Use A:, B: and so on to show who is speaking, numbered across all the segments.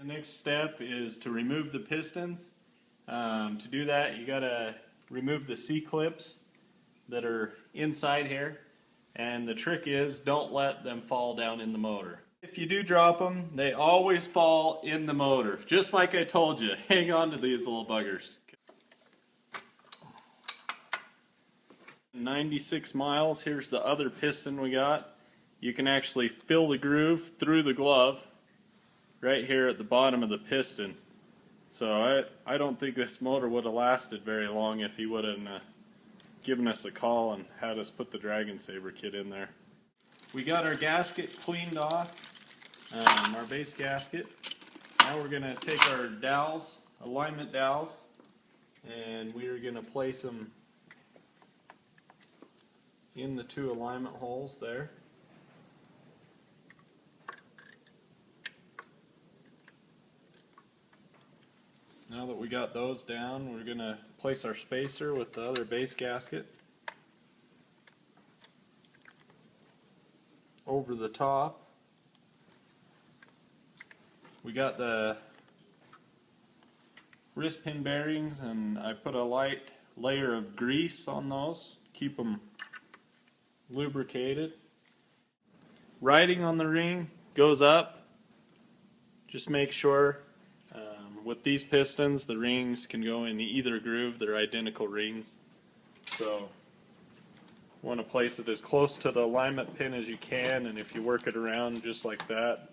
A: The next step is to remove the pistons. To do that, you gotta remove the C-clips that are inside here, and the trick is don't let them fall down in the motor. If you do drop them, they always fall in the motor. Just like I told you, hang on to these little buggers. 96 miles, here's the other piston we got. You can actually fill the groove through the glove right here at the bottom of the piston. So I don't think this motor would have lasted very long if he would have given us a call and had us put the Dragon Saber kit in there. We got our gasket cleaned off, our base gasket. Now we're going to take our dowels, alignment dowels, and we are going to place them in the two alignment holes there. Now that we got those down, we're going to place our spacer with the other base gasket over the top. We got the wrist pin bearings, and I put a light layer of grease on those, keep them lubricated. Riding on the ring goes up. Just make sure with these pistons the rings can go in either groove. They're identical rings, so you want to place it as close to the alignment pin as you can, and if you work it around just like that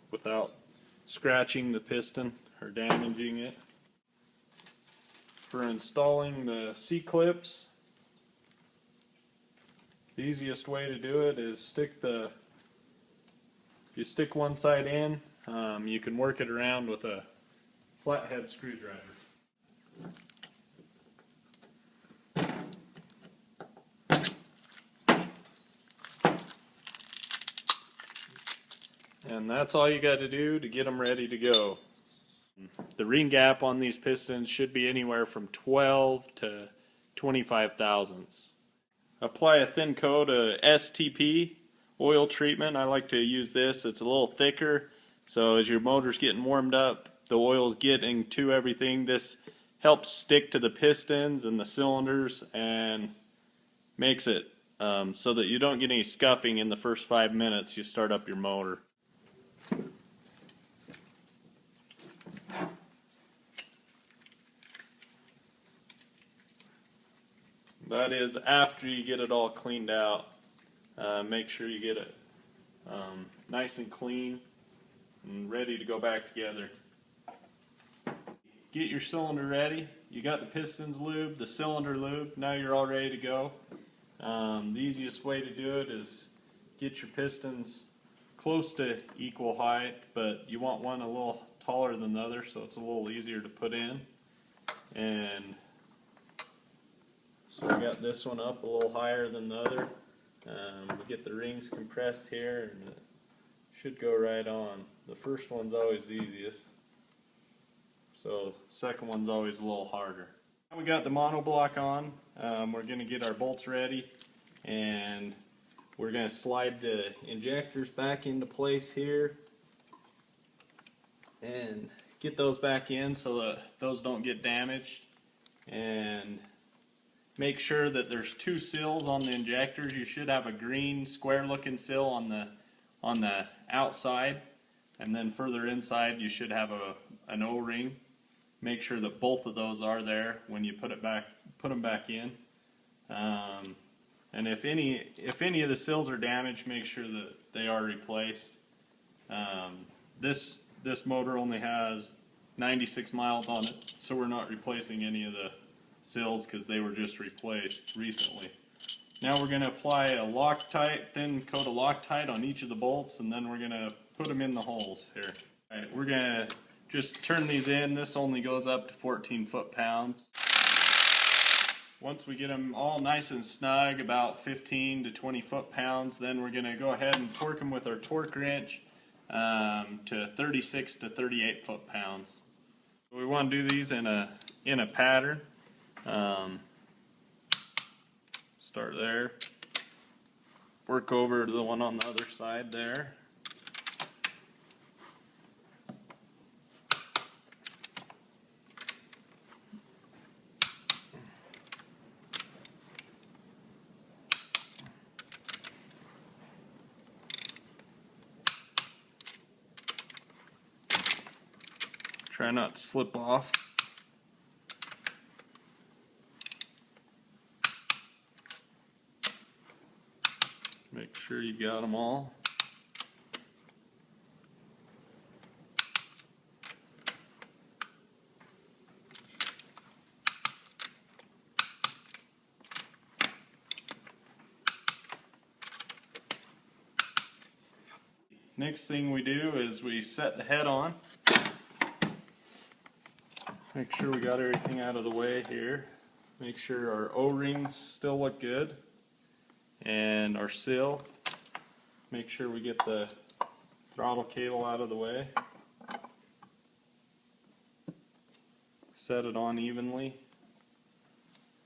A: without scratching the piston or damaging it. For installing the C-clips, the easiest way to do it is if you stick one side in, you can work it around with a flathead screwdriver. And that's all you got to do to get them ready to go. The ring gap on these pistons should be anywhere from 12 to 25 thousandths. Apply a thin coat of STP oil treatment. I like to use this. It's a little thicker, so as your motor's getting warmed up, the oil's getting to everything. This helps stick to the pistons and the cylinders and makes it so that you don't get any scuffing in the first 5 minutes you start up your motor. That is after you get it all cleaned out. Make sure you get it nice and clean and ready to go back together. Get your cylinder ready. You got the pistons lubed, the cylinder lubed. Now you're all ready to go. The easiest way to do it is get your pistons close to equal height, but you want one a little taller than the other so it's a little easier to put in. And so we got this one up a little higher than the other. We get the rings compressed here, and it should go right on. The first one's always the easiest, so the second one's always a little harder. Now we got the monoblock on. We're going to get our bolts ready, and we're going to slide the injectors back into place here and get those back in so that those don't get damaged. And make sure that there's two sills on the injectors. You should have a green square looking sill on the outside, and then further inside you should have an O-ring. Make sure that both of those are there when you put them back in. And if any of the sills are damaged, make sure that they are replaced. This motor only has 96 miles on it, so we're not replacing any of the sills because they were just replaced recently. Now we're going to apply a Loctite, thin coat of Loctite on each of the bolts, and then we're going to put them in the holes here. Alright, we're going to just turn these in. This only goes up to 14 foot-pounds. Once we get them all nice and snug, about 15 to 20 foot-pounds, then we're going to go ahead and torque them with our torque wrench to 36 to 38 foot-pounds. We want to do these in a pattern. Start there, work over to the one on the other side there, Try not to slip off. Make sure you got them all. Next thing we do is we set the head on. Make sure we got everything out of the way here. Make sure our O-rings still look good. And our seal. Make sure we get the throttle cable out of the way. Set it on evenly.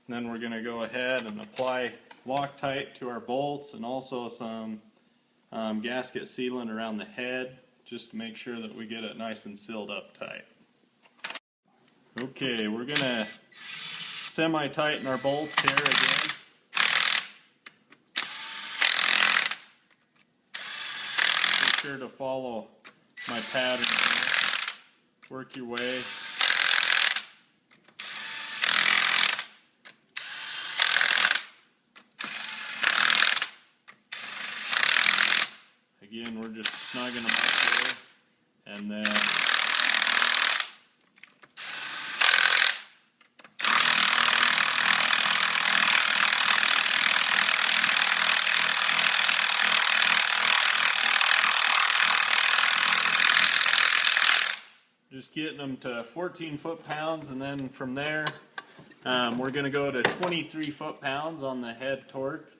A: And then we're going to go ahead and apply Loctite to our bolts and also some gasket sealant around the head, just to make sure that we get it nice and sealed up tight. Okay, we're going to semi-tighten our bolts here again. Make sure to follow my pattern here. Work your way. Again, we're just snugging them up there, and then just getting them to 14 foot-pounds, and then from there we're going to go to 23 foot-pounds on the head torque.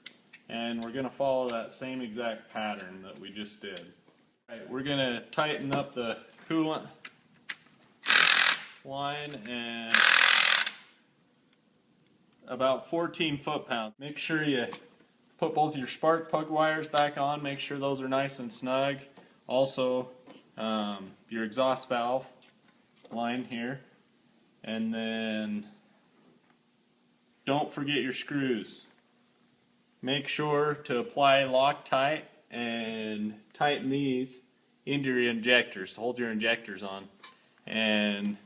A: And we're going to follow that same exact pattern that we just did. All right, we're going to tighten up the coolant line and about 14 foot-pounds. Make sure you put both your spark plug wires back on. Make sure those are nice and snug. Also, your exhaust valve line here. And then don't forget your screws. Make sure to apply Loctite and tighten these into your injectors to hold your injectors on. And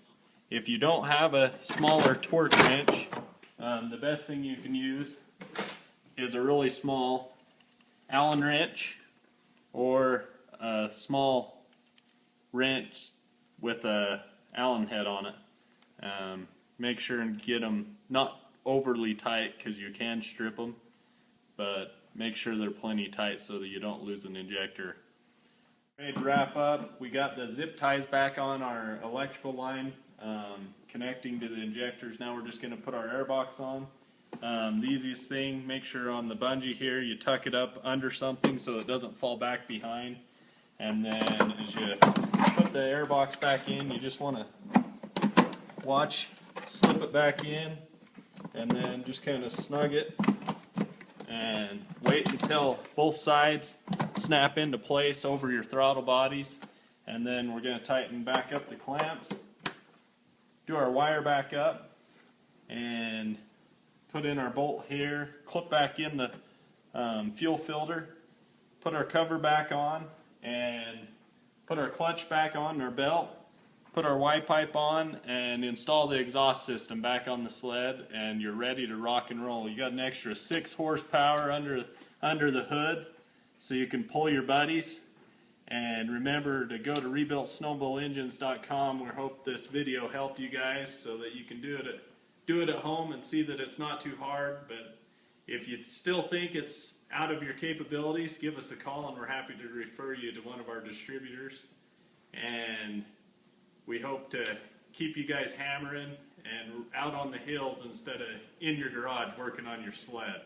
A: if you don't have a smaller torque wrench, the best thing you can use is a really small Allen wrench or a small wrench with a Allen head on it. Make sure and get them not overly tight because you can strip them, but make sure they're plenty tight so that you don't lose an injector. Okay, to wrap up, we got the zip ties back on our electrical line connecting to the injectors. Now we're just going to put our airbox on. The easiest thing, make sure on the bungee here you tuck it up under something so it doesn't fall back behind. And then as you put the airbox back in, you just want to watch, slip it back in, and then just kind of snug it. And wait until both sides snap into place over your throttle bodies, and then we're going to tighten back up the clamps, do our wire back up, and put in our bolt here, clip back in the fuel filter, put our cover back on, and put our clutch back on our belt, put our Y pipe on, and install the exhaust system back on the sled, and you're ready to rock and roll. You got an extra 6 horsepower under the hood, so you can pull your buddies. And remember to go to rebuiltsnowmobileengines.com. We hope this video helped you guys so that you can do it at home and see that it's not too hard. But if you still think it's out of your capabilities, give us a call and we're happy to refer you to one of our distributors. And we hope to keep you guys hammering and out on the hills instead of in your garage working on your sled.